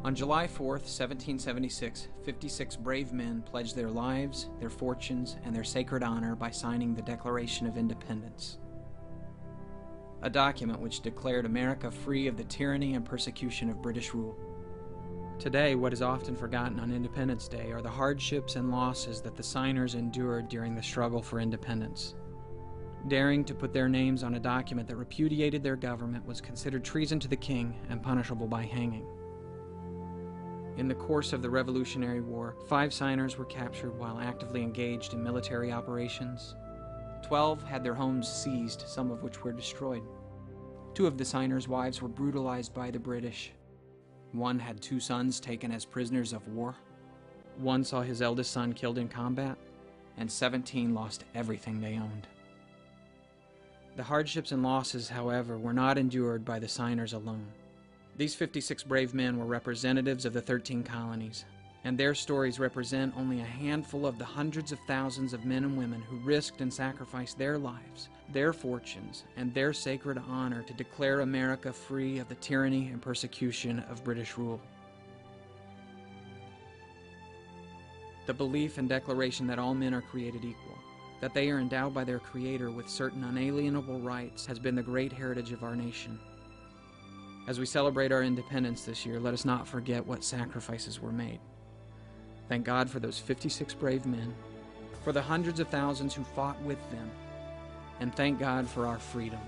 On July 4th, 1776, 56 brave men pledged their lives, their fortunes, and their sacred honor by signing the Declaration of Independence, a document which declared America free of the tyranny and persecution of British rule. Today, what is often forgotten on Independence Day are the hardships and losses that the signers endured during the struggle for independence. Daring to put their names on a document that repudiated their government was considered treason to the king and punishable by hanging. In the course of the Revolutionary War, 5 signers were captured while actively engaged in military operations. 12 had their homes seized, some of which were destroyed. 2 of the signers' wives were brutalized by the British. 1 had 2 sons taken as prisoners of war. 1 saw his eldest son killed in combat, and 17 lost everything they owned. The hardships and losses, however, were not endured by the signers alone. These 56 brave men were representatives of the 13 colonies, and their stories represent only a handful of the hundreds of thousands of men and women who risked and sacrificed their lives, their fortunes, and their sacred honor to declare America free of the tyranny and persecution of British rule. The belief and declaration that all men are created equal, that they are endowed by their Creator with certain unalienable rights, has been the great heritage of our nation. As we celebrate our independence this year, let us not forget what sacrifices were made. Thank God for those 56 brave men, for the hundreds of thousands who fought with them, and thank God for our freedom.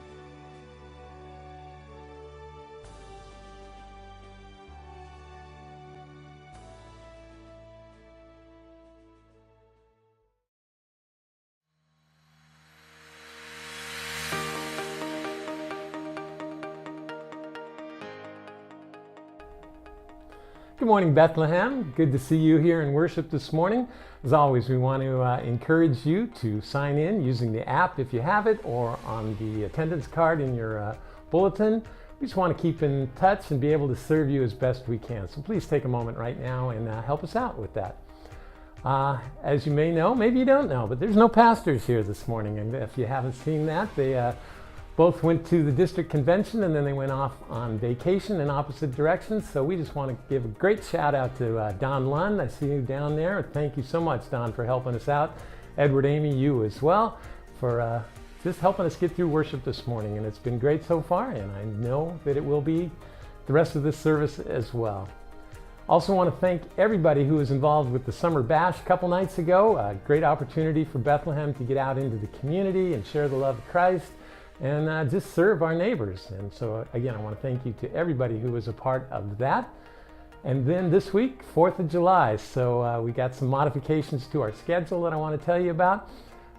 Good morning, Bethlehem. Good to see you here in worship this morning. As always, we want to encourage you to sign in using the app if you have it, or on the attendance card in your bulletin. We just want to keep in touch and be able to serve you as best we can. So please take a moment right now and help us out with that. As you may know, maybe you don't know, but there's no pastors here this morning. And if you haven't seen that, they both went to the district convention and then they went off on vacation in opposite directions. So we just want to give a great shout out to Don Lund. I see you down there. Thank you so much, Don, for helping us out. Edward, Amey, you as well, for just helping us get through worship this morning. And it's been great so far, and I know that it will be the rest of this service as well. Also want to thank everybody who was involved with the Summer Bash a couple nights ago. A great opportunity for Bethlehem to get out into the community and share the love of Christ, and just serve our neighbors. And so again, I want to thank you to everybody who was a part of that. And then this week, 4th of July, so we got some modifications to our schedule that I want to tell you about.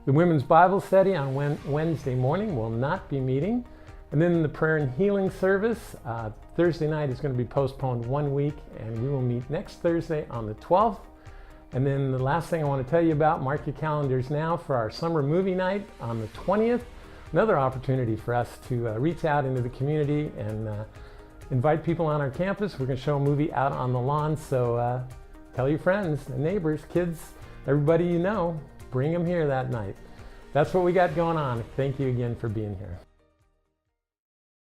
The Women's Bible Study on Wednesday morning will not be meeting. And then the Prayer and Healing Service, Thursday night is going to be postponed 1 week, and we will meet next Thursday on the 12th. And then the last thing I want to tell you about, mark your calendars now for our summer movie night on the 20th. Another opportunity for us to reach out into the community and invite people on our campus. We're going to show a movie out on the lawn, so tell your friends and neighbors, kids, everybody you know, bring them here that night. That's what we got going on. Thank you again for being here.